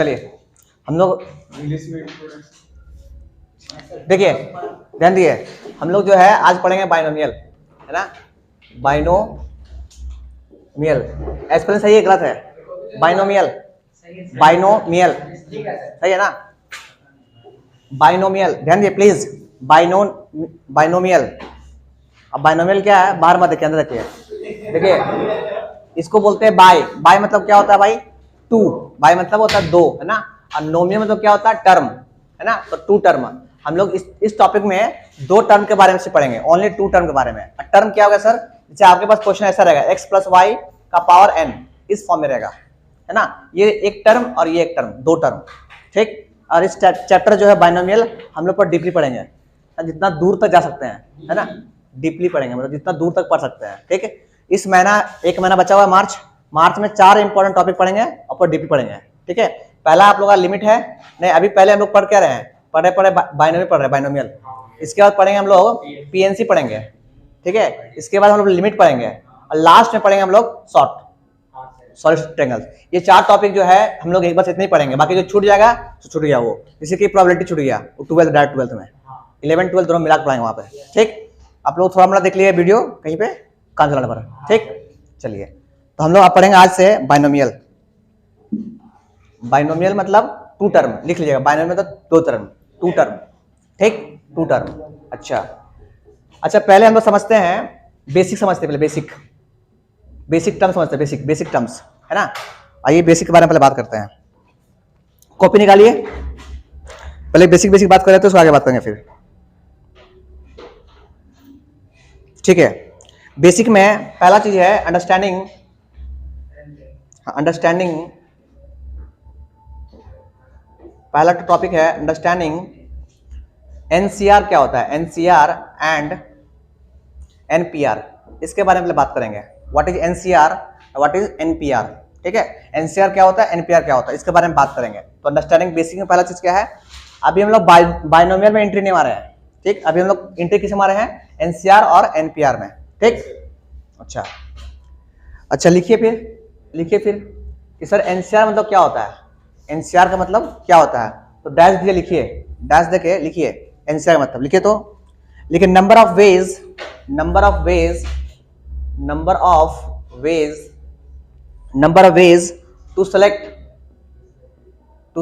चलिए हम लोग इंग्लिश में देखिए, ध्यान दिए, हम लोग जो है आज पढ़ेंगे बाइनोमियल, है ना। बाइनोमियल स्पेलिंग सही है गलत है? बाइनोमियल, बाइनोमियल सही है ना। बाइनोमियल ध्यान दिए प्लीज, बाइनोमियल। अब बाइनोमियल क्या है, बाहर मत देखिए, अंदर देखिए। देखिए इसको बोलते हैं बाय। बाय मतलब क्या होता है भाई? टू। बाय मतलब होता है दो, है ना। और नोमियल मतलब क्या होता है? टर्म, है ना। तो टू टर्म हम लोग इस टॉपिक में दो टर्म के बारे में से पढ़ेंगे, ओनली टू टर्म के बारे में। टर्म क्या होगा सर? जैसे आपके पास क्वेश्चन ऐसा रहेगा, x प्लस वाई का पावर n, इस फॉर्म में रहेगा, है ना। ये एक टर्म और ये एक टर्म, दो टर्म, ठीक। और इस चैप्टर जो है बाइनोमियल हम लोग पर डीपली पढ़ेंगे, जितना दूर तक जा सकते हैं, है ना। डीपली पढ़ेंगे मतलब जितना दूर तक पढ़ सकते हैं, ठीक है। इस महीना, एक महीना बचा हुआ है मार्च में 4 इंपॉर्टेंट टॉपिक पढ़ेंगे और पर डीपली पढ़ेंगे, ठीक है। पहला आप लोग का लिमिट है, नहीं अभी पहले हम लोग पढ़ क्या रहे हैं, पढ़े बाइनोमियल पढ़ रहे हैं, बाइनोमियल। इसके बाद पढ़ेंगे हम लोग पीएनसी पढ़ेंगे, ठीक है। इसके बाद हम लोग लिमिट पढ़ेंगे और लास्ट में पढ़ेंगे हम लोग सॉलिड ट्रायंगल्स। ये 4 टॉपिक जो है हम लोग एक बार इतने ही पढ़ेंगे, बाकी जो छूट जाएगा तो छूट गया, वो जैसे कि प्रोबेबिलिटी छूट गया, 12th डायरेक्ट 12th में, 11 12 दोनों मिला के पढ़ाएंगे वहाँ पे, ठीक। आप लोग थोड़ा मोड़ा देख लिए वीडियो कहीं पे कान चलाने पर, ठीक। चलिए तो हम लोग आप पढ़ेंगे आज से बाइनोमियल। बाइनोमियल मतलब टू टर्म, लिख लीजिएगा। बाइनोमियल मतलब दो टर्म, टू टर्म, ठीक, टू टर्म। अच्छा पहले हम लोग समझते हैं, बेसिक समझते हैं, पहले बेसिक टर्म समझते हैं, बेसिक टर्म्स, है ना। आइए बेसिक के बारे में पहले बात करते हैं। कॉपी निकालिए, पहले बेसिक बात करें तो उसको आगे बात करेंगे फिर, ठीक है। बेसिक में पहला चीज है अंडरस्टैंडिंग। पहला टॉपिक है अंडरस्टैंडिंग एनसीआर क्या होता है, एनसीआर एंड एनपीआर, इसके बारे में पहले बात करेंगे। What is NCR, what is NPR, ठीक है। एनसीआर क्या होता है, एनपीआर क्या होता है, इसके बारे में बात करेंगे। तो अंडरस्टैंडिंग बेसिक में पहला चीज क्या है, अभी हम लोग बाइनोमियल में एंट्री नहीं मारे हैं, ठीक। अभी हम लोग एंट्री किसे मारे हैं, एनसीआर और एनपीआर में, ठीक। अच्छा लिखिए फिर कि सर एनसीआर मतलब क्या होता है, एनसीआर का मतलब क्या होता है। तो डैश दीजिए, लिखिए, डैश देके लिखिए एनसीआर का मतलब, लिखिए। तो लिखिए number of ways to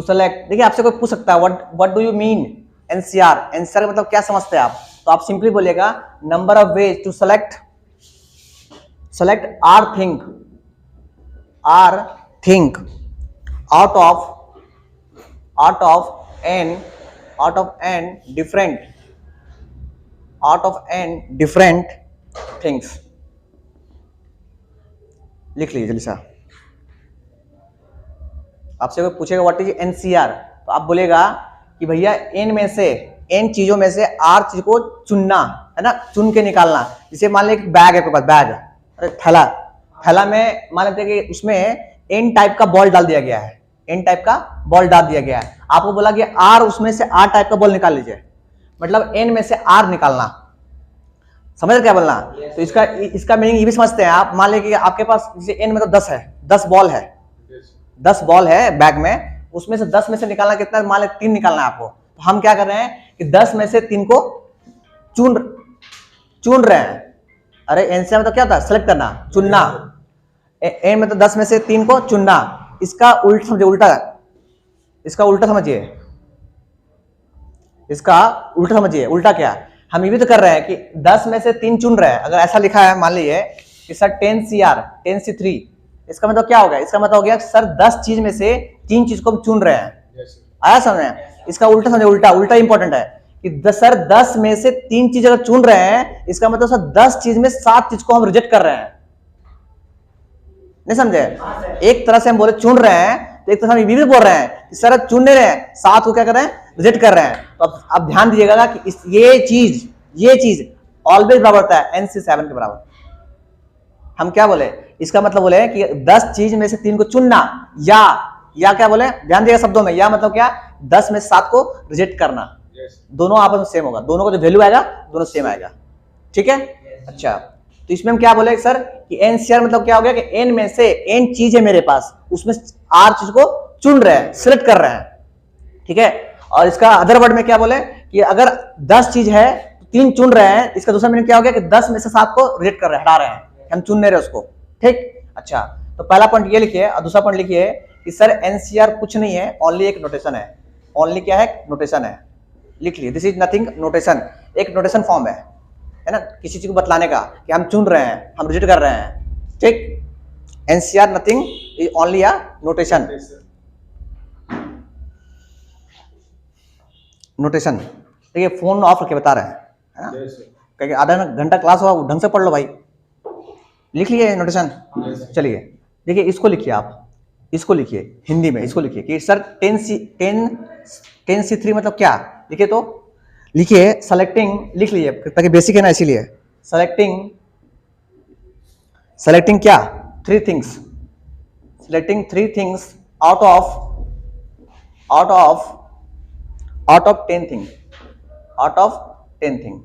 select. देखिए आपसे कोई पूछ सकता है what do you mean NCR का मतलब क्या समझते हैं आप, तो आप सिंपली बोलिएगा number of ways to select R thing out of n different things। लिख लीजिए जल्दी सा। आपसे कोई पूछेगा व्हाट इज एनसीआर, तो आप बोलेगा कि भैया n चीजों में से r चीज को चुनना, है ना, चुन के निकालना। जैसे मान लीजिए बैग है आपके पास, बैग, अरे थैला में मान लेते हैं कि उसमें n टाइप का बॉल डाल दिया गया है, आपको बोला कि r उसमें से r टाइप का बॉल निकाल लीजिए, मतलब n में से r निकालना, समझ क्या बोलना। तो इसका मीनिंग ये भी समझते हैं आप। मान लीजिए कि आपके पास जैसे n में तो 10 है, 10 बॉल है बैग में, उसमें से 10 में से निकालना कितना, मान लीजिए 3 निकालना है आपको। तो हम क्या कर रहे हैं कि 10 में से 3 को चुन रहे हैं। अरे एनसीआर मतलब क्या होता है, सेलेक्ट करना, चुनना। n में तो 10 में से 3 को चुनना, इसका उल्टा समझिए, उल्टा क्या, हम ये भी तो कर रहे हैं कि 10 में से 3 चुन रहे हैं। अगर ऐसा लिखा है मान लीजिए कि सर 10C3, इसका मतलब क्या होगा, इसका मतलब हो गया सर 10 चीज में से 3 चीज को हम चुन रहे हैं। आया समझ में? इसका उल्टा समझे, उल्टा इंपॉर्टेंट है कि सर 10 में से 3 चीज अगर चुन रहे हैं, इसका मतलब सर 10 चीज में 7 चीज को हम रिजेक्ट कर रहे हैं। नहीं समझे? एक तरह से हम बोले चुन रहे हैं, तो एक तरह से हम ये भी बोल रहे हैं कि सर चुन नहीं रहे हैं, 7 को क्या कर रहे हैं, रिजेक्ट कर रहे हैं। तो अब आप ध्यान दीजिएगा कि ये चीज ऑलवेज बराबर होता है NC7 के बराबर। हम क्या बोले, इसका मतलब बोले कि 10 चीज में से 3 को चुनना, या क्या बोले, ध्यान दिएगा शब्दों में, या मतलब क्या, 10 में से 7 को रिजेक्ट करना। दोनों आपस में सेम होगा, दोनों का जो वैल्यू आएगा दोनों सेम आएगा, ठीक है। अच्छा तो इसमें हम क्या बोले सर कि एनसीआर मतलब क्या हो गया कि n में से n चीज है मेरे पास, उसमें r चीज को चुन रहे हैं, सिलेक्ट कर रहे हैं, ठीक है। और इसका अदर वर्ड में क्या बोले कि अगर 10 चीज है, 3 चुन रहे हैं, इसका दूसरा मीनिंग क्या हो गया कि 10 में से 7 को रिजेक्ट कर रहे हैं, हटा रहे हैं, हम चुन नहीं रहे उसको, ठीक। अच्छा, तो पहला पॉइंट ये लिखिए और दूसरा पॉइंट लिखिए कि सर एनसीआर कुछ नहीं है, ओनली एक नोटेशन है। ओनली क्या है? नोटेशन है। लिख लिए, दिस इज नथिंग, नोटेशन, एक नोटेशन फॉर्म है ना, किसी चीज को बतलाने का कि हम चुन रहे हैं, हम रिजेक्ट कर रहे हैं, ठीक। NCR nothing is only a notation. Notation, देखिए फोन ऑफ रखे बता रहे हैं, है ना, क्योंकि आधा घंटा क्लास हुआ, ढंग से पढ़ लो भाई। लिख लिए नोटेशन। चलिए देखिए, इसको लिखिए आप, इसको लिखिए हिंदी में, इसको लिखिए कि सर 10C3 मतलब क्या, लिखिए तो लिखिए सेलेक्टिंग, लिख लीजिए ताकि बेसिक है ना, इसीलिए सेलेक्टिंग क्या, 3 things, selecting 3 things out of 10 thing, out of 10 thing.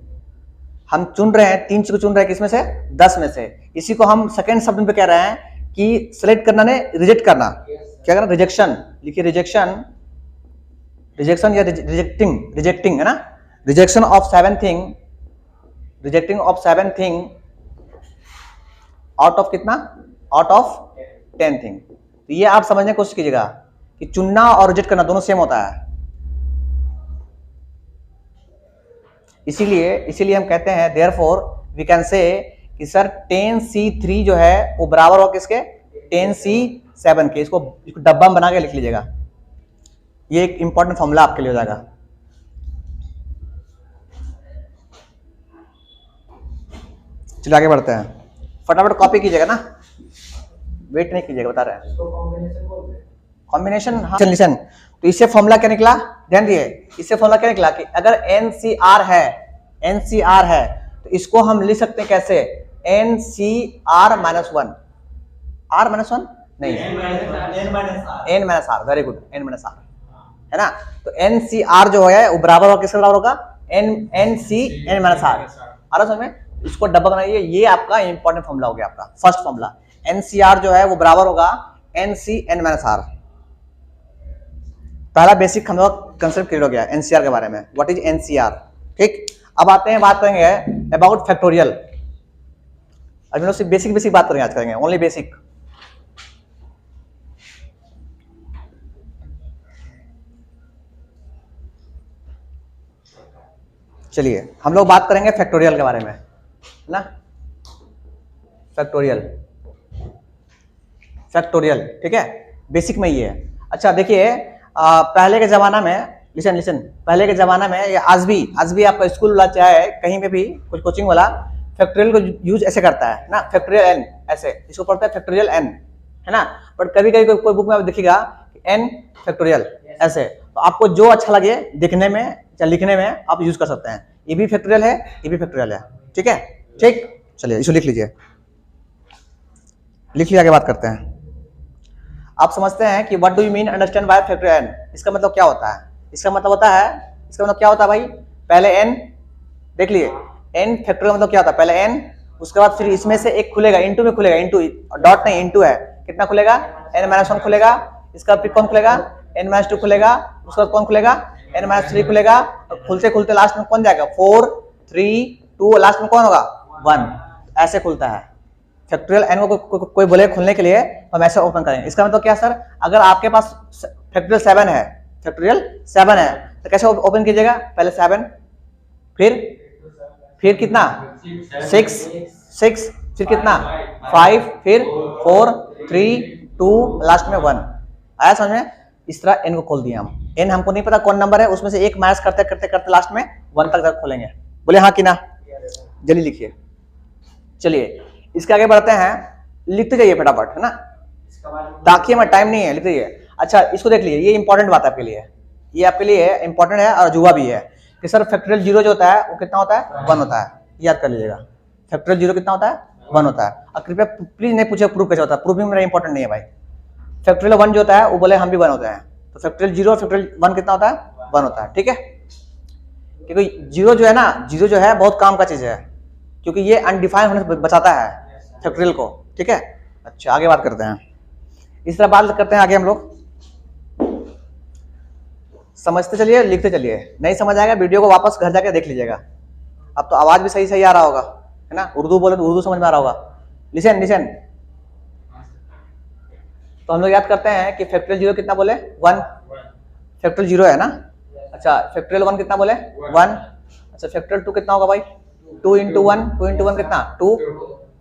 हम चुन रहे हैं, 3 चीज को चुन रहे हैं, किसमें से? 10 में से। इसी को हम सेकंड शब्द में कह रहे हैं कि सिलेक्ट करना ने रिजेक्ट करना, क्या करना? रिजेक्शन। लिखिए रिजेक्शन, रिजेक्शन या रिजेक्टिंग है ना, rejection of 7 thing, rejecting of 7 thing out of कितना? Out of 10 thing. तो ये आप समझने की कोशिश कीजिएगा कि चुनना और रिजेक्ट करना दोनों सेम होता है। इसीलिए हम कहते हैं देयरफॉर वी कैन से कि सर 10C3 जो है वो बराबर हो किसके? 10C7 के। इसको डब्बा में बना के लिख लीजिएगा, ये एक इंपॉर्टेंट फॉर्मूला आपके लिए हो जाएगा। चलिए आगे बढ़ते हैं, फटाफट कॉपी कीजिएगा ना, वेट नहीं कीजिएगा, बता रहे हैं कॉम्बिनेशन। हाँ लिसन, तो इससे फॉर्मूला क्या निकला? ध्यान दिए, इससे फॉर्मूला क्या निकला कि अगर NCR है तो इसको हम लिख सकते हैं कैसे? NCR -1, R -1 नहीं, N -R, very good, N -R है ना। तो NCR जो है वो बराबर होगा किसके बराबर होगा? N -R। आ रहा समझ में? इसको डब्बा बनाइए, ये आपका इंपॉर्टेंट फॉर्मूला हो गया, आपका फर्स्ट फॉर्मूला। NCR जो है वो बराबर होगा NC -R। पहला बेसिक हम लोग कंसेप्ट क्लियर हो गया NCR के बारे में, व्हाट इज NCR, ठीक। अब आते हैं, बात करेंगे अबाउट फैक्टोरियल। अभी हम लोग सिर्फ बेसिक बात करेंगे, आज करेंगे ओनली बेसिक। चलिए हम लोग बात करेंगे फैक्टोरियल के बारे में, है ना, फैक्टोरियल, ठीक है, बेसिक में ये है। अच्छा देखिए, पहले के जमाना में, लिसन, पहले के जमाना में या आज भी आपका स्कूल वाला चाहे कहीं पे भी कुछ कोचिंग वाला फैक्टोरियल को यूज ऐसे करता है ना, फैक्टोरियल एन, ऐसे इसको पढ़ता है फैक्टोरियल एन, है ना। बट कभी कोई बुक में आप देखिएगा एन फैक्टोरियल ऐसे, तो आपको जो अच्छा लगे दिखने में या लिखने में आप यूज कर सकते हैं। ये भी फैक्टोरियल है, ये भी फैक्टोरियल है, ठीक है, ठीक। चलिए इसको लिख लीजिए, आगे बात करते हैं। आप समझते हैं कि what do you mean understand by factorial N, इसका मतलब क्या होता है? इसका मतलब क्या होता है भाई? पहले n देख लिए, n फैक्टोरियल मतलब क्या होता है? पहले n, उसके बाद फिर इसमें से एक खुलेगा, इनटू में खुलेगा, इनटू डॉट नहीं, इनटू है, कितना खुलेगा? n-1 खुलेगा, इसका फिर कौन खुलेगा? n-2 खुलेगा, उसके बाद कौन खुलेगा? n-3 खुलेगा, और खुलते लास्ट में कौन जाएगा? 4 3 2, लास्ट में कौन होगा? 1, ऐसे खुलता है फैक्टोरियल एन को। कोई बोले खुलने के लिए तो हम ऐसे ओपन करेंगे। इसका मतलब क्या सर? अगर आपके पास फैक्टोरियल 7 है तो कैसे ओपन कीजिएगा? पहले 7, फिर कितना? 6, फिर कितना? 5, फिर 4 3 2, लास्ट में 1। आया समझ में? इस तरह n को खोल दिया हम। n हमको नहीं पता कौन नंबर है, उसमें से एक माइनस करते करते लास्ट में 1 तक खोलेंगे। बोले हाँ कि ना? जल्दी लिखिए। चलिए इसके आगे बढ़ते हैं, लिखते जाइए फटाफट, है ना, ताकि हमें टाइम नहीं है, लिखते जाइए। अच्छा इसको देख लीजिए, ये इंपॉर्टेंट बात है आपके लिए, ये आपके लिए इंपॉर्टेंट है और अजूबा भी है कि सर फैक्टोरियल 0 जो होता है वो कितना होता है? 1 होता है। याद कर लीजिएगा, फैक्टोरियल 0 कितना होता है? 1 होता है। और कृपया प्लीज नहीं पूछे प्रूफ कैसे होता है, प्रूफ भी मेरा इंपॉर्टेंट नहीं है भाई। फैक्टोरियल 1 जो होता है वो बोले हम भी 1 होते हैं, तो फैक्टोरियल 0 और फैक्टोरियल 1 कितना होता है? 1 होता है, ठीक है। क्योंकि 0 जो है ना, 0 जो है बहुत काम का चीज है, क्योंकि ये अनडिफाइंड होने से बचाता है फैक्टोरियल को, ठीक है। अच्छा आगे बात करते हैं, इस तरह बात करते हैं आगे हम लोग। समझते चलिए, लिखते चलिए, नहीं समझ आएगा वीडियो को वापस घर जाके देख लीजिएगा। अब तो आवाज भी सही सही आ रहा होगा, है ना, उर्दू बोले तो उर्दू समझ में आ रहा होगा। लिसन लिसन, तो हम लोग याद करते हैं कि फैक्टोरियल जीरो कितना बोले 1, फैक्टोरियल जीरो है ना। अच्छा फैक्टोरियल 1 कितना बोले 1। अच्छा फैक्टोरियल 2 कितना होगा भाई 2 इंटू 1, 2 इंटू 1 कितना 2।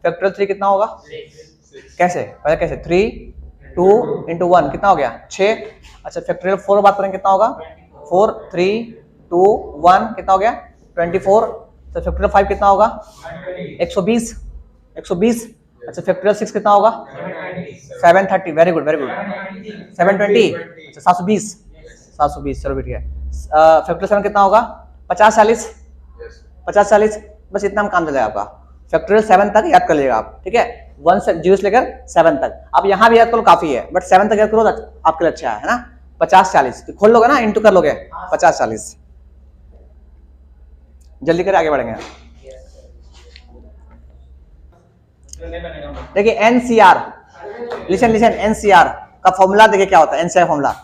फैक्टोरियल 3 कितना होगा, कैसे पहले कैसे 3 2 इंटू 1 कितना हो गया 6। अच्छा फैक्टोरियल 4 बात करेंगे कितना होगा 4 3 2 1 कितना हो गया 24। तो फैक्टोरियल 5 कितना होगा 120 120। अच्छा फैक्टोरियल 6 कितना होगा 730, वेरी गुड वेरी गुड 720। अच्छा 720 720, चलो ठीक है। फैक्टोरियल 7 कितना होगा 50 40 50 40, बस इतना हम काम चलेगा आपका। फैक्टोरियल 7 तक याद कर लीजिएगा आप, ठीक है, 1 से 0 से लेकर 7 तक। अब यहाँ भी याद करो काफी है, बट 7 तक याद करो आपके लिए अच्छा है ना। 50 40 तो खोल लोगे ना, इंटू कर लोगे 50 40। जल्दी कर आगे बढ़ेंगे। देखिए एनसीआर, लिसन लिसन, एनसीआर का फॉर्मूला देखिए क्या होता है। एनसीआर फॉर्मूला,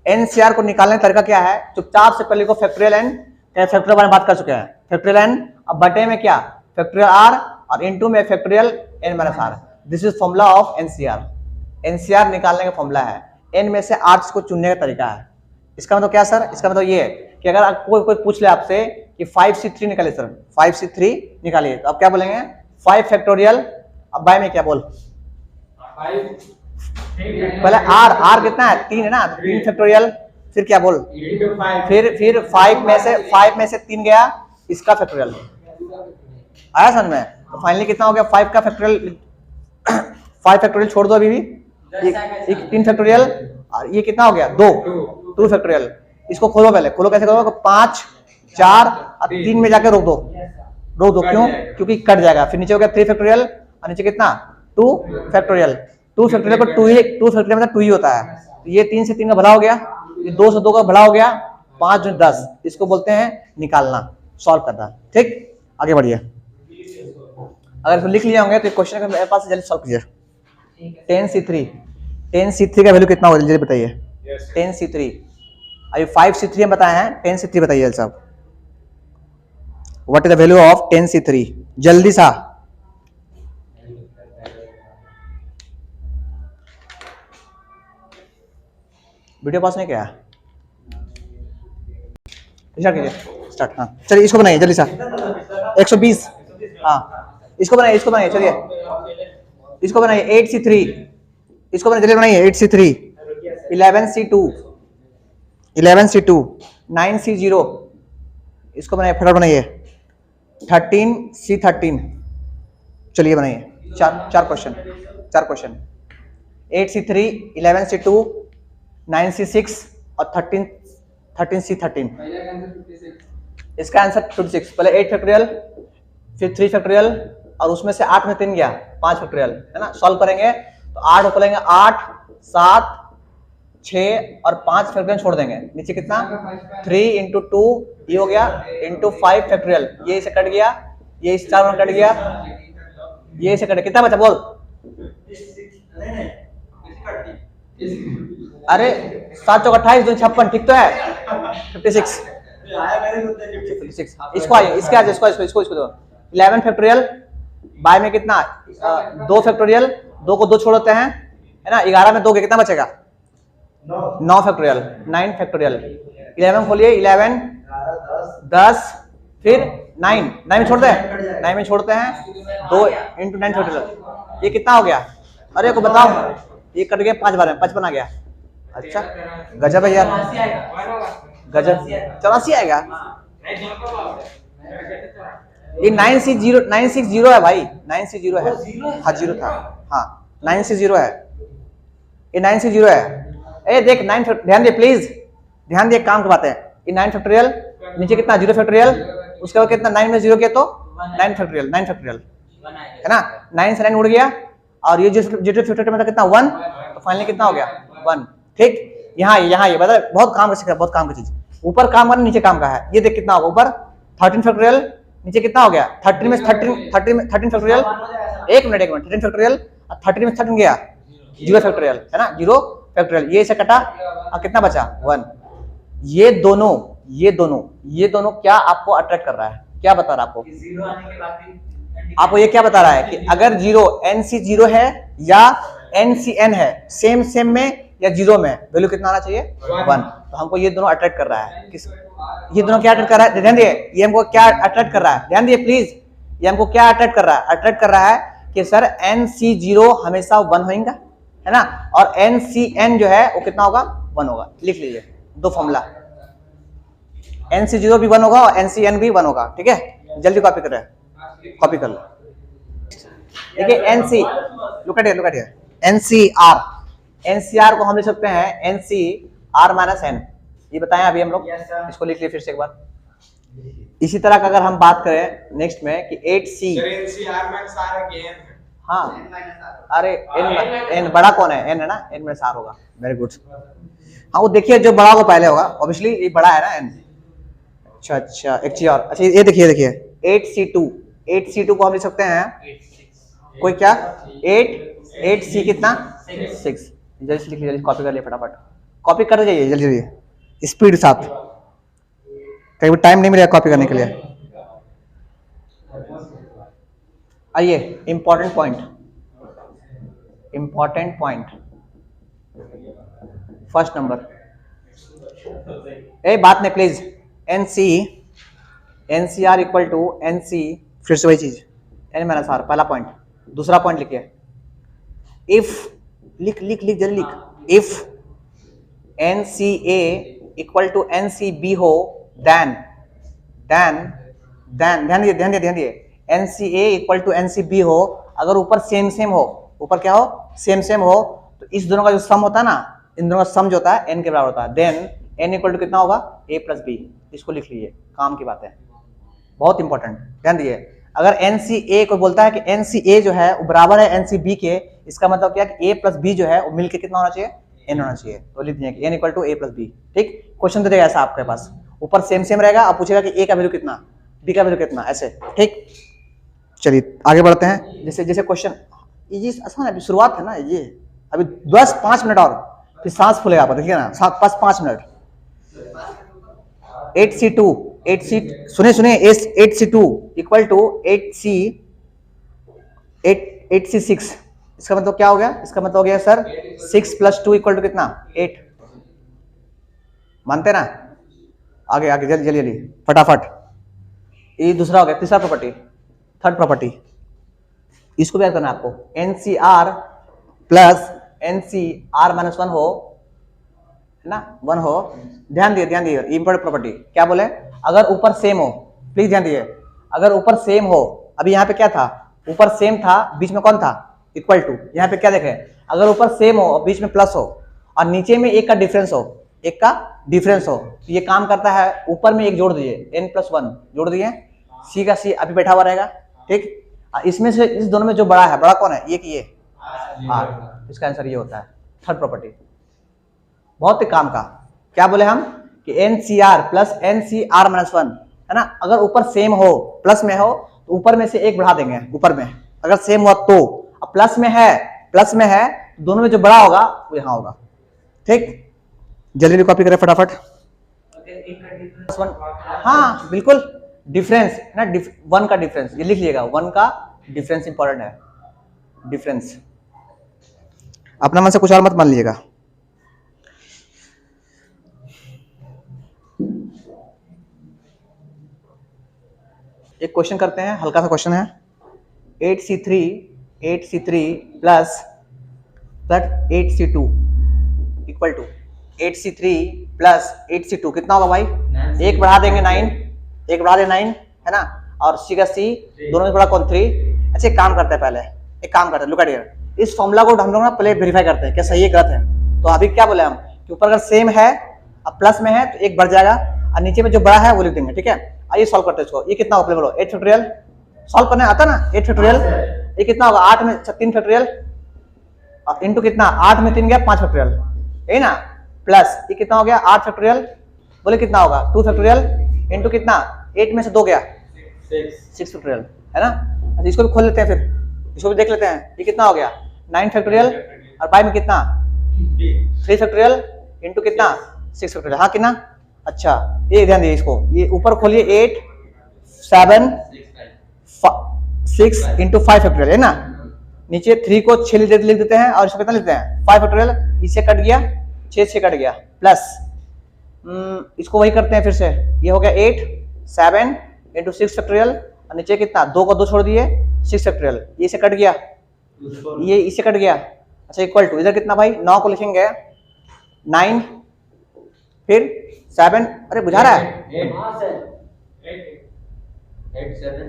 एनसीआर को निकालने का तरीका क्या है, चुपचाप से पहले को फैक्टोरियल एन, फैक्टोरियल बारे में बात कर चुके हैं, फैक्टोरियल एन, अब बटे में क्या फैक्टोरियल आर, और इनटू में factorial N minus R. This is formula of NCR. NCR निकालने का फॉर्मूला है, एन में से आर को चुनने का तरीका है। इसका मतलब क्या सर, इसका मतलब ये है कि अगर आपको कोई पूछ ले आपसे कि 5C3 निकालिए सर, 5C3 निकालिए, तो आप क्या बोलेंगे 5 फैक्टोरियल, अब बाय में क्या बोल पहले आर कितना है 3 है ना, 3 फैक्टोरियल, फिर क्या बोल फिर 5 में से 3 गया, इसका फैक्टोरियल आया समझ में। तो फाइनली कितना हो गया 5 का फैक्टोरियल 5 फैक्टोरियल छोड़ दो अभी भी, एक 3 फैक्टोरियल, और ये कितना हो गया 2 फैक्टोरियल। इसको खोलो, पहले खोलो, कैसे करोगे 5 4 और 3 में जाके रोक दो क्यों, क्योंकि कट जाएगा। फिर नीचे हो गया 3 फैक्टोरियल, और नीचे कितना 2 फैक्टोरियल। 2 फैक्टोरियल को 2 फैक्टोरियल मतलब 2 ही होता है। तो ये 3 से 3 का भला हो गया, ये 2 से 2 का भला हो गया, 5 2 10, इसको बोलते हैं निकालना, सॉल्व करना। ठीक, आगे बढ़िए। अगर इसको लिख लिए होंगे तो क्वेश्चन मेरे पास जल्दी सॉल्व कीजिए। 10C3 का वैल्यू कितना होगा जल्दी बताइए। 10C3 अभी 5C3 हम बताए हैं, 10C3 बताइए साहब, what is the value of 10C3, जल्दी सा। वीडियो पास नहीं किया, स्टार्ट कीजिए, स्टार्ट। हाँ चलिए इसको बनाइए जल्दी सा, 120। हाँ इसको बनाइए चलिए, इसको बनाइए 8C3, इसको बनाइए जल्दी बनाइए 8C3, 11C2, 9C0, इसको बनाइए फटाफट बनाइए 13C13। चलिए बनाइए चार क्वेश्चन 8C3, 11C2, 9C6 और 13C13। इसका आंसर 56। पहले 8 फैक्टोरियल, फिर 3 फैक्टोरियल, और उसमें से 8 में 3 गया, 5 फैक्टोरियल, है ना। सॉल्व करेंगे तो 8 को लेंगे, 8 7 6 और 5 फैक्टोरियल छोड़ देंगे, नीचे कितना 3 इंटू 2 ये हो गया, इंटू 5 फैक्टोरियल, ये इसे कट गया, ये इस 4 में कट गया, ये इसे कट, कितना बचा बोल। अरे 7 चौक 28 2 56, ठीक तो है 56। इसको आइए, इसके आज इसको दो 11 फैक्टोरियल, बाय में कितना 2 फैक्टोरियल, 2 को 2 छोड़ देते हैं, है ना, 11 में 2 के कितना बचेगा 9 फैक्टोरियल, 9 फैक्टोरियल। 11 खोलिए, 11 10, फिर 9 में छोड़ते हैं, 9 में छोड़ते हैं 2 इंटू 9 फैक्टोरियल, ये कितना हो गया, अरे को बताओ, ये कट गया 5 बार में 55 आ गया। अच्छा गजब है यार, गजब, 84 आएगा। ये 960 है भाई, 960 है, हाँ 0 था, हाँ 960 है, ये 960 है। ए देख 9, ध्यान दे प्लीज, ध्यान दे, काम की बात है। ये 9 फैक्टोरियल, नीचे कितना 0 फैक्टोरियल, उसके बाद कितना 9 में 0 किया तो 9 फैक्टोरियल है ना, 9 से 9 उड़ गया, और ये 0 फैक्टोरियल मतलब कितना 1, तो फाइनली कितना हो गया 1। ठीक, यहाँ ये बता, बहुत काम का, बहुत काम की चीज, ऊपर काम का नीचे काम का है। ये देख कितना होगा, ऊपर 13 फैक्टोरियल, नीचे कितना हो गया 13 में 13 फैक्टोरियल, एक मिनट 13 फैक्टोरियल, 13 में 13 गया 0 फैक्टोरियल, है ना, 0 फैक्टोरियल, ये इसे कटा और कितना बचा 1। ये दोनों क्या आपको अट्रैक्ट कर रहा है, क्या बता रहा है आपको? जीरो आने के बाद भी आपको ये क्या बता रहा है कि अगर जीरो NC जीरो है या NCN है, सेम में या जीरो में, वैल्यू कितना आना चाहिए? 1। तो हमको ये दोनों अट्रैक्ट कर रहा है। किस ये दोनों क्या अट्रैक्ट कर रहा है? ध्यान दिए, ये हमको क्या अट्रैक्ट कर रहा है? ध्यान दिए प्लीज, ये हमको क्या अट्रैक्ट कर रहा है? अट्रैक्ट कर रहा है कि सर NC जीरो हमेशा 1 होगा, है ना, और NCN जो है वो कितना होगा? 1 होगा। लिख लीजिए दो फॉर्मूला, NC जीरो भी 1 होगा और NCN भी 1 होगा। ठीक है, जल्दी कॉपी कर रहे हैं, कॉपी कर लो। देखिए NC, look at here, NCR को हम लिख सकते हैं NCR माइनस N। ये बताएं अभी हम लोग, इसको लिख लिए फिर से एक बार। इसी तरह का अगर हम बात करें नेक्स्ट में कि 8C, हाँ अरे N बड़ा कौन है? N है ना, N माइनस R होगा। Very good. हाँ वो देखिए जो बड़ा होगा पहले होगा, ऑब्वियसली ये बड़ा है ना N। अच्छा एक चीज और, अच्छा ये देखिए 8C2 को हम लिख सकते हैं कोई क्या 8C कितना 6। जल्दी से लिख लीजिए, कॉपी कर लिए फटाफट, कॉपी कर जाइए जल्दी स्पीड के साथ, कहीं टाइम नहीं मिलेगा कॉपी करने के लिए। आइए इंपॉर्टेंट पॉइंट, फर्स्ट नंबर, ए बात नहीं please, NCR equal to NC, फिर से वही चीज N माइनस R, पहला पॉइंट। दूसरा पॉइंट लिखिए, इफ लिख जल्दी लिख, if NCA equal to NCB हो देन ध्यान दिए NCA इक्वल टू NCB हो, अगर ऊपर सेम हो, ऊपर क्या हो? सेम हो, तो इस दोनों का जो सम होता है ना, इन दोनों का सम जो होता है N के बराबर होता है, देन N इक्वल टू कितना होगा? A plus B। इसको लिख लीजिए, काम की बात है, बहुत इंपॉर्टेंट, ध्यान दिए। अगर NCA को बोलता है कि NCA जो है वो बराबर है NCB के, इसका मतलब क्या कि A प्लस B जो है वो मिलके कितना होना चाहिए? N होना चाहिए। तो लिख दीजिए N equal to A plus B। ठीक, क्वेश्चन तो देगा ऐसा आपके पास, ऊपर सेम रहेगा, अब पूछेगा कि A का वैल्यू कितना, B का वैल्यू कितना, ऐसे। ठीक, चलिए आगे बढ़ते हैं। जैसे क्वेश्चन ये आसान है, अभी शुरुआत है ना, ये अभी 5 मिनट और फिर सांस फूलेगा आप, देखिए ना, 5 मिनट। 8C सुने 8C2 इक्वल टू 8C6। इसका मतलब क्या हो गया? इसका मतलब हो गया सर 6 + 2 इक्वल टू कितना? 8। मानते ना? आगे जल्दी फटाफट। ये दूसरा हो गया, तीसरा प्रॉपर्टी, थर्ड प्रॉपर्टी, इसको भी याद करना है आपको। NCR प्लस NCR माइनस 1 हो, है ना, 1 हो। ध्यान दिए इंपॉर्टेंट प्रॉपर्टी क्या बोले? अगर ऊपर सेम हो, प्लीज ध्यान दिए, अगर ऊपर सेम हो, अभी यहाँ पे क्या था? ऊपर सेम था, बीच में कौन था? Equal to. यहाँ पे क्या देखें? अगर ऊपर सेम हो और बीच में प्लस हो और नीचे में एक का डिफरेंस हो, तो ये काम करता है, ऊपर में एक जोड़ दिए, N+1 जोड़ दिए, C का C अभी बैठा हुआ रहेगा। ठीक, इसमें से इस दोनों में जो बड़ा है, बड़ा कौन है? ये R। इसका आंसर ये होता है, थर्ड प्रॉपर्टी, बहुत ही काम का। क्या बोले हम कि NCR प्लस NCR माइनस 1, है ना, अगर ऊपर सेम हो, प्लस में हो, तो ऊपर में से एक बढ़ा देंगे, ऊपर में अगर सेम हुआ तो, अब प्लस में है, दोनों में जो बड़ा होगा वो यहाँ होगा। ठीक, जल्दी कॉपी करें फटाफट। हाँ बिल्कुल, डिफरेंस ना, 1 का डिफरेंस, ये लिख लीजिएगा, 1 का डिफरेंस इंपॉर्टेंट है, डिफरेंस। अपना मन से कुछ और मत मान लीजिएगा। एक क्वेश्चन करते हैं, हल्का सा क्वेश्चन है। 8C3 plus 8C2 equal to 8C3 plus 8C2 कितना होगा भाई? 1 बढ़ा देंगे 9, 1 बढ़ा दे 9, है ना, और C का C, दोनों में बड़ा कौन? 3। अच्छा एक काम करते हैं, पहले एक काम करते हैं, लुक एट हियर, इस फॉर्मूला को हम लोग ना पहले वेरीफाई करते हैं क्या सही है गलत है। तो अभी क्या बोले हम कि ऊपर अगर सेम है, अब प्लस में है तो 1 बढ़ जाएगा, और नीचे में जो बड़ा है वो लिख देंगे। ठीक है, आइए सॉल्व करते हैं इसको। ये कितना होगा? बोलो 8 फैक्टोरियल, सॉल्व करने आता ना, 8 फैक्टोरियल, ये कितना होगा? 8 में 3 फैक्टोरियल, इनटू कितना? 8 में 3 गया 5 फैक्टोरियल, है ना, प्लस ये कितना हो गया? 8 फैक्टोरियल, बोले कितना होगा? 2 फैक्टोरियल इनटू कितना? 8 में से 2 गया 6 फैक्टोरियल, है ना। अच्छा इसको भी खोल लेते हैं, फिर इसको भी देख लेते हैं, ये कितना हो गया? 9 फैक्टोरियल, और बाई में कितना? 3 फैक्टोरियल इनटू कितना? 6 फैक्टोरियल, हाँ कितना? अच्छा ये ध्यान दिए इसको, ये ऊपर खोलिए 8 7 6 इंटू 5 फैक्टोरियल है ना, नीचे 3 को 6 लिख देते हैं और इसको कितना लिखते हैं 5 फैक्टोरियल, इससे कट गया 6 से कट गया प्लस इसको वही करते हैं फिर से, ये हो गया 8 7 इंटू 6 फैक्टोरियल और नीचे कितना 2 को 2 छोड़ दिए 6 फैक्टोरियल, ये से कट गया, ये इससे कट गया। अच्छा इक्वल टू इधर कितना भाई 9 को लिखेंगे 9 फिर 7, अरे बुझा रहा है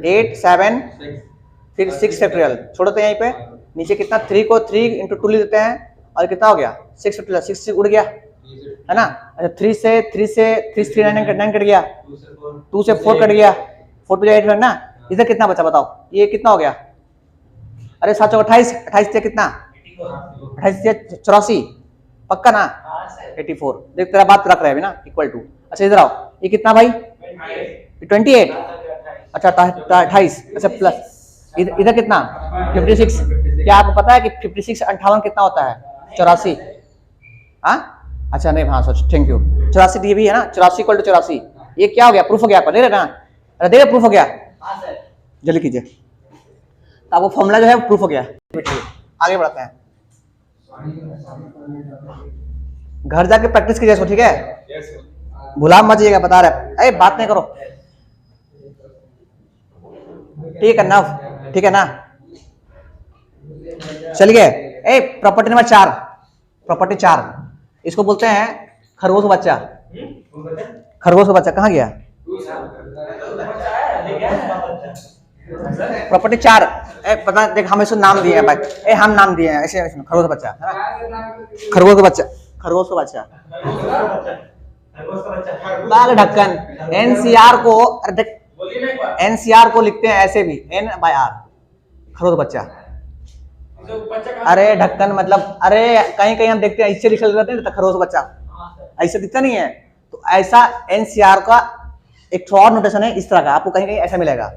8 7 फिर 6 फैक्टोरियल छोड़ते हैं यहीं पे, नीचे कितना 3 को 3 इंटू 2 लिख देते हैं और कितना हो गया 6 फैक्टोरियल, 6 से उड़ गया है ना। अच्छा 3 से 9 कट गया, 2 से 4 कट गया, 4 टू 8 है ना, इधर कितना बचा बताओ, ये कितना हो गया, अरे 7 28 28 से कितना 28 से 84 पक्का ना 84, देख तेरा बात रख रहे हैं अभी ना इक्वल टू। अच्छा इधर आओ, ये कितना भाई 28, अच्छा 28, अच्छा प्लस इधर कितना 56, क्या आपको पता है कि 56 58 कितना होता है 84, हाँ अच्छा नहीं हाँ सोच थैंक यू 84 ये भी है ना 84 इक्वल टू 84, ये क्या हो गया प्रूफ हो गया आपका, देख रहे ना, अरे देख प्रूफ हो गया, जल्दी कीजिए, तो आपको फॉर्मूला जो है प्रूफ हो गया। आगे बढ़ते हैं, घर जाके प्रैक्टिस कीजिए इसको, ठीक है भुला मत जाइएगा, बता रहे अरे बात नहीं करो, ठीक है ना, ठीक है ना। चलिए ए प्रॉपर्टी नंबर 4, प्रॉपर्टी 4 इसको बोलते हैं खरगोश बच्चा, खरगोश का बच्चा कहाँ गया, प्रॉपर्टी 4 ए पता देख हम इसको नाम दिए हैं भाई, ए हम नाम दिए हैं ऐसे खरगोश का बच्चा है ना, खरगोश का बच्चा, खरगोश का बच्चा बाल ढक्कन, एनसीआर को एनसीआर को लिखते हैं ऐसे भी N/R खरगोश बच्चा, अरे ढक्कन मतलब अरे कहीं कहीं हम देखते हैं इससे लिखा रहते हैं खरगोश बच्चा, ऐसे दिखता नहीं है, तो ऐसा एनसीआर का एक और नोटेशन है इस तरह का, आपको कहीं कहीं ऐसा मिलेगा,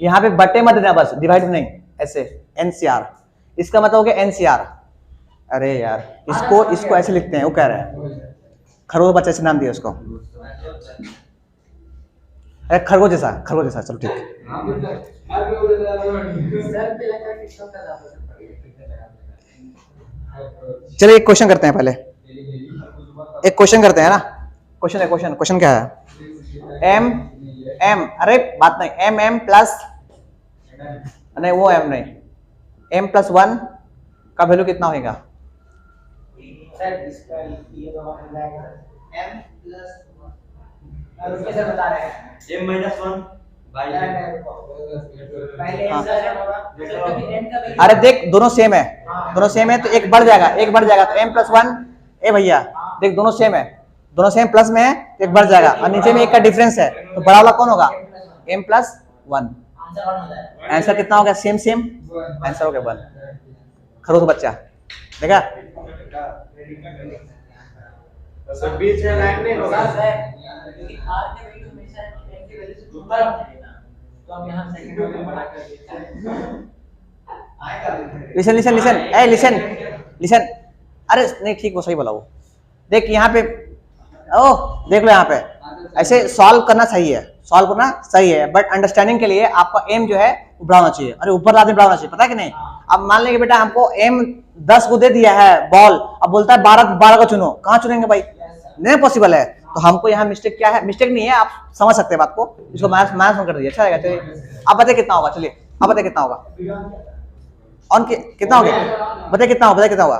यहाँ पे बटे मत देना बस, डिवाइड नहीं, ऐसे एनसीआर, इसका मतलब हो गया एनसीआर, अरे यार इसको ऐसे लिखते हैं, वो कह रहे हैं खरगोश बच्चा से नाम दिया उसको, अरे खरगोश जैसा चलो ठीक है। चलिए एक क्वेश्चन करते हैं, पहले एक क्वेश्चन करते हैं ना, क्वेश्चन क्या है, एम अरे बात नहीं एम प्लस नहीं वो एम नहीं, m प्लस 1 का वैल्यू कितना होगा, अरे देख दोनों सेम है, दोनों सेम है तो एक बढ़ जाएगा तो m प्लस 1, ए भैया देख दोनों सेम है, दोनों सेम प्लस में है तो एक बढ़ जाएगा और नीचे में एक का डिफरेंस है, तो बड़ा वाला कौन होगा m प्लस 1, आंसर कितना हो गया सेम आंसर हो गया 1, खरगोश बच्चा देखा, बीच में लाइन नहीं होगा लिसन अरे नहीं ठीक वो सही बोला वो, देख यहाँ पे ओह देख लो यहाँ पे ऐसे सॉल्व करना सही है, बट अंडरस्टैंडिंग के लिए आपका एम जो है ऊपर होना चाहिए, अरे ऊपर आदमी बढ़ाना चाहिए, पता है कि नहीं। अब मान लेंगे बेटा हमको एम 10 को दे दिया है बॉल, अब बोलता है 12 को चुनो, कहाँ चुनेंगे भाई, नहीं पॉसिबल है, तो हमको यहाँ मिस्टेक क्या है, मिस्टेक नहीं है आप समझ सकते हैं बात को, इसको मैथ्स कर दिया, अच्छा रहेगा। चलिए अब बताइए कितना होगा, चलिए अब बताइए कितना होगा, ऑन कितना हो गया बताइए कितना होगा,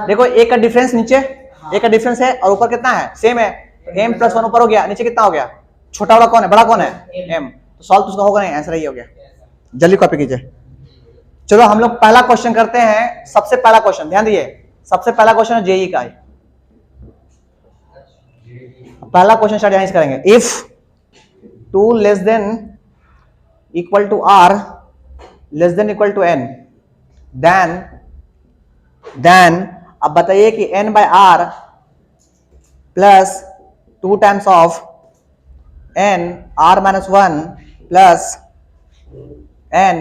देखो एक का डिफरेंस नीचे एक का डिफरेंस है और ऊपर कितना है सेम है, m प्लस 1 ऊपर हो गया, नीचे कितना हो गया, छोटा वाला कौन है बड़ा कौन है m, तो सॉल्व तो उसका होगा नहीं, आंसर ही हो गया। जल्दी कॉपी कीजिए। चलो हम लोग पहला क्वेश्चन करते हैं, सबसे पहला क्वेश्चन ध्यान दिए, सबसे पहला क्वेश्चन है जेई का, पहला क्वेश्चन स्टार्ट यहीं से करेंगे, if 2 less than equal to r less than equal to n then अब बताइए कि n/r plus 2 times of n r-1 plus n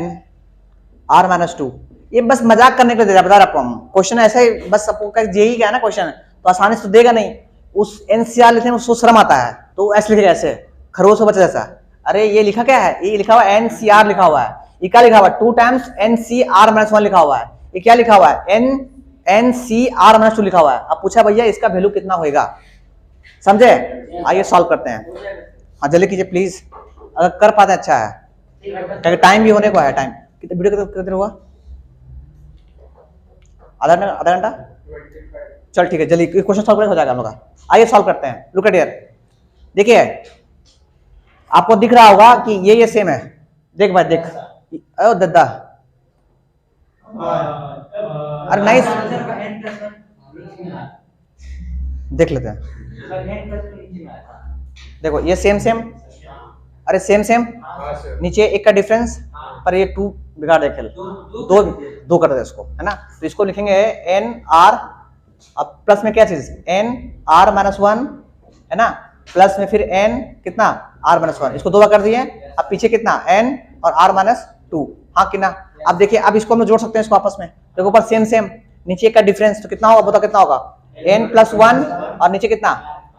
r-2, ये बस मजाक करने के लिए दे रहा, बता रहा आपको हम क्वेश्चन ऐसे ही, बस आपको जेई का है ना क्वेश्चन, तो आसानी से तो देगा नहीं, उस एनसीआर लिखने में उसको शर्म आता है तो ऐसे लिखेगा, ऐसे खरगोश का बच्चा जैसा। अरे ये लिखा क्या है, ये लिखा हुआ है एनसीआर लिखा हुआ है, ये क्या लिखा हुआ है 2 टाइम्स एनसीआर माइनस 1 लिखा हुआ है, ये क्या लिखा हुआ है एनसीआर माइनस 2 लिखा हुआ है। अब पूछा भैया इसका वैल्यू कितना होगा, समझे? आइए सॉल्व करते हैं। हाँ जल्दी कीजिए प्लीज, अगर कर पाते अच्छा है, क्योंकि टाइम भी होने को है। टाइम कितना, वीडियो कितना देर हुआ? आधा घंटा। चल ठीक है, जल्दी क्वेश्चन सॉल्व हो जाएगा हम लोग का। आइए सॉल्व करते हैं। लुक एट हियर, देखिए आपको दिख रहा होगा कि ये सेम है। देख भाई देख, अरे दद्दा, अरे नाइस, देख लेते हैं। देखो ये सेम सेम, अरे सेम सेम, नीचे एक का डिफरेंस, पर ये 2 बिगाड़ दे खेल, दो कर दे इसको, है ना? तो इसको लिखेंगे एन आर, अब प्लस में क्या चीज एन आर माइनस 1, है ना? प्लस में फिर एन कितना आर माइनस 1, इसको 2 बार कर दिए। अब पीछे कितना एन और आर माइनस 2, हाँ कि ना? अब देखिए अब इसको हम जोड़ सकते हैं इसको आपस में, देखो ऊपर सेम सेम, नीचे एक का डिफरेंस, तो कितना होगा बताओ, कितना होगा एन प्लस 1 और नीचे कितना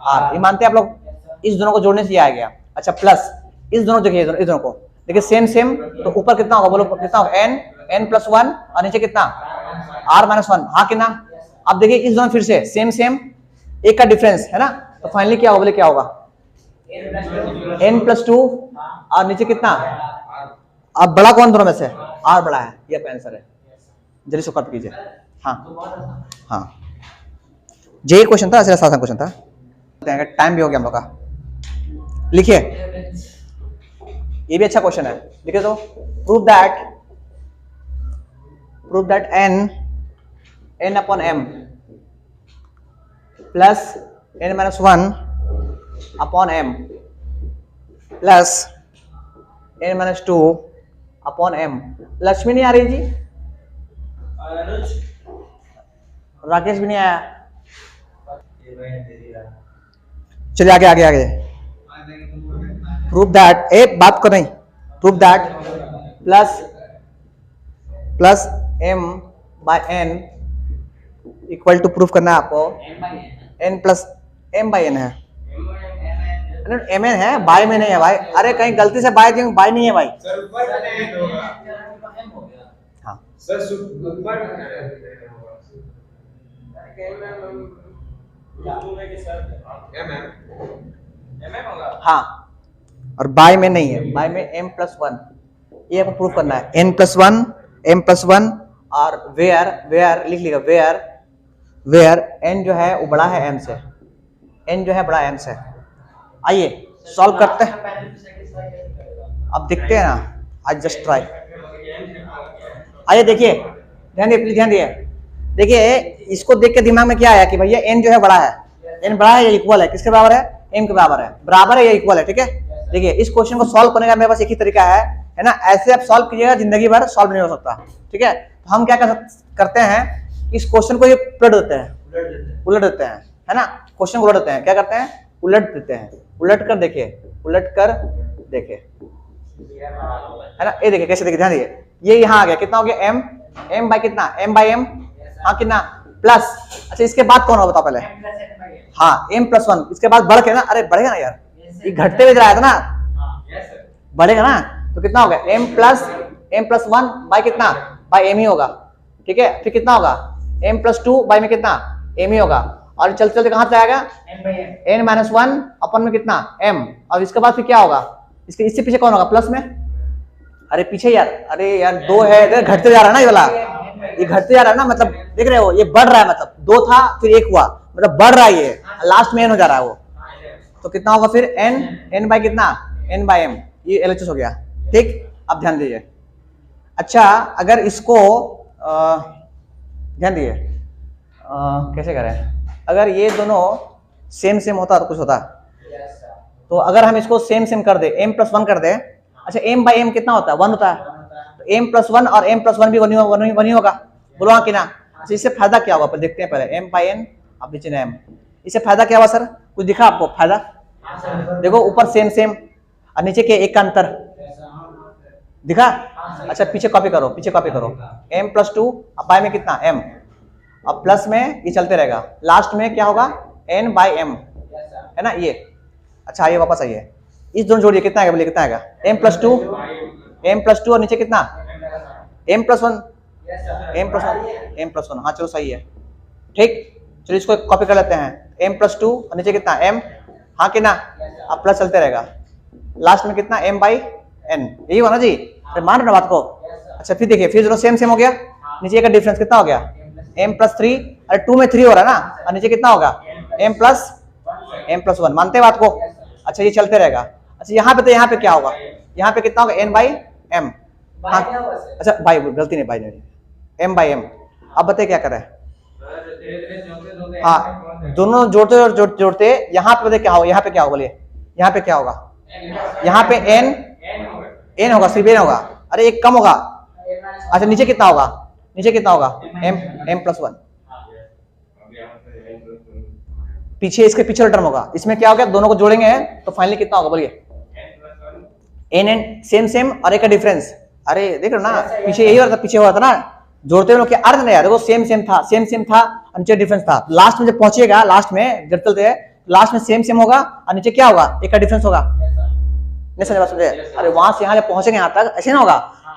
आर। ये मानते हैं आप लोग, इस दोनों को जोड़ने से आ गया। अच्छा प्लस इस दोनों जगह, इस दोनों को देखिए सेम सेम, तो ऊपर कितना होगा बोलो, कितना होगा एन प्लस 1 और नीचे कितना आर माइनस 1, हाँ कि ना? अब देखिए इस दोनों फिर से सेम सेम, एक का डिफरेंस, है ना? तो फाइनली क्या होगा बोले, क्या होगा एन प्लस 2 और नीचे कितना, अब बड़ा कौन दोनों में से, आर बड़ा है, ये आंसर है। जल्दी से कॉपी कीजिए। हाँ हाँ, जे क्वेश्चन था, आसान क्वेश्चन था। टाइम भी हो गया हम लोग का। लिखिए, ये भी अच्छा क्वेश्चन है, लिखिए तो prove that n upon m plus n minus 1 upon m plus n minus 2 upon m। Lakshmi नहीं आ रही जी, राकेश भी नहीं आया, चलिए आगे आगे आगे। प्रूव दैट, एक बात कर नहीं, prove that plus m by n equal to, proof करना है आपको n plus m by n है, m n है, बाय में नहीं है भाई। अरे कहीं गलती से बाय नहीं है भाई। हाँ हाँ, और बाय में नहीं है, बाय में m प्लस 1, ये आपको प्रूफ करना है n प्लस 1 m प्लस 1, और वेयर लिख लिखा, वेयर n जो है वो बड़ा है m से, n जो है बड़ा m से। आइए सॉल्व करते हैं, अब देखते हैं ना, आज जस्ट ट्राई। आइए देखिए, ध्यान दिए प्लीज, ध्यान दिए, देखिए इसको देख के दिमाग में क्या आया कि भैया n जो है बड़ा है, n बड़ा है या इक्वल है, किसके बराबर है, m के बराबर है या इक्वल है, ठीक है? देखिए इस क्वेश्चन को सॉल्व करने का मेरे पास एक ही तरीका है ना? ऐसे आप सॉल्व कीजिएगा, जिंदगी भर सॉल्व नहीं हो सकता, ठीक है? तो हम क्या करते हैं, इस क्वेश्चन को ये उलट देते हैं, है ना? क्वेश्चन को उलट देते हैं, क्या करते हैं, उलट देते हैं, उलट कर देखे, है ना? ये देखिए कैसे, देखिए ध्यान दिए, ये यहाँ आ गया, कितना हो गया m बाय कितना, m बाय m, हाँ कितना प्लस। अच्छा इसके बाद कौन होगा बताओ पहले, हाँ m प्लस 1, इसके बाद बढ़ के ना, अरे बढ़ेगा ना यार, ये घटते हुए रहा था ना, बढ़ेगा ना, तो कितना हो गया m प्लस 1 बाय कितना, बाय m ही होगा, ठीक है? फिर कितना होगा m प्लस 2 बाय में कितना m ही होगा, और चलते चलते कहां से आएगा n माइनस 1 अपन में कितना m, और इसके बाद फिर क्या होगा, इससे पीछे कौन होगा प्लस में, अरे पीछे यार, अरे यार 2 है, इधर घटते जा रहा है ना, ये वाला ये घटते जा रहा है ना, मतलब देख रहे हो ये बढ़ रहा है, मतलब 2 था फिर 1 हुआ, मतलब बढ़ रहा है ये, लास्ट में n हो जा रहा है वो, तो कितना होगा फिर n बाय कितना, n बाय m, ये LHS हो गया, ठीक? अब ध्यान दीजिए, अच्छा अगर इसको ध्यान दीजिए, कैसे करें, अगर ये दोनों सेम होता तो कुछ होता, तो अगर हम इसको सेम कर दे, m प्लस 1 कर दे, अच्छा m बाय m कितना होता है, 1 होता है, तो m प्लस 1 और m प्लस 1 भी 1 ही होगा, बोलो हाँ कि ना? अच्छा इससे फायदा क्या होगा, देखते हैं पहले, m बाय n, अब नीचे m, इससे फायदा क्या हुआ सर, कुछ दिखा आपको फायदा? देखो ऊपर सेम और नीचे के एक का अंतर दिखा। अच्छा पीछे कॉपी करो, m प्लस 2, अब बाय में कितना m, अब प्लस में ये चलते रहेगा, लास्ट में क्या होगा n बाई m है ना ये। अच्छा आइए वापस आइए, इस दोनों जोड़िए, कितना आएगा बोलिए, कितना आएगा, m प्लस टू और नीचे कितना m plus one, m plus one, हाँ चलो सही है ठीक। चलो इसको कॉपी कर लेते हैं, m प्लस टू और नीचे कितना m, हाँ कि ना, अब प्लस चलते रहेगा, लास्ट में कितना m बाई n, यही हुआ ना जी, फिर मान रहे ना बात को। अच्छा फिर देखिए, फिर सेम सेम हो गया, नीचे का डिफरेंस कितना हो गया m प्लस थ्री, अरे टू में थ्री हो रहा है ना, और नीचे कितना होगा m प्लस वन, मानते हैं बात को। अच्छा ये चलते रहेगा। अच्छा यहाँ पे, तो यहाँ पे क्या होगा, यहाँ पे कितना होगा n बाई m, हाँ अच्छा बाई गलती नहीं, बाई नहीं, m बाई m। अब बताइए क्या करें, हाँ दोनों जोड़ते जोड़ते यहाँ पे बताइए क्या होगा, यहाँ पे क्या होगा बोलिए, यहाँ पे क्या होगा, यहाँ पे n होगा, सिर्फ n होगा, अरे एक कम होगा। अच्छा नीचे कितना होगा, नीचे कितना होगा m प्लस वन, पीछे इसके पीछे टर्म होगा, इसमें क्या हो गया, दोनों को जोड़ेंगे तो फाइनली कितना होगा बोलिए, n सेम सेम और एक का डिफरेंस। अरे देख रहे हो ना, पीछे यही हो रहा था, पीछे हो रहा था ना, जोड़ते हुए क्या अर्थ नहीं यार, देखो सेम सेम था, सेम सेम था और नीचे डिफरेंस था, लास्ट में जब पहुंचेगा, लास्ट में जब चलते हैं लास्ट में सेम सेम होगा और नीचे क्या होगा, एक का डिफरेंस होगा। नहीं समझ बात, समझे, अरे वहां से यहाँ जब पहुंचेंगे यहाँ तक ऐसे ना होगा।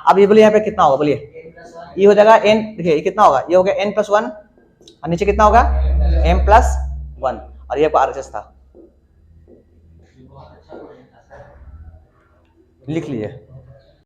अब ये बोलिए यहाँ पे कितना होगा बोलिए, ये हो जाएगा n, देखिए ये कितना होगा, ये हो गया n प्लस वन और नीचे कितना होगा m प्लस वन, और ये आपका RHS था, लिख लीजिए।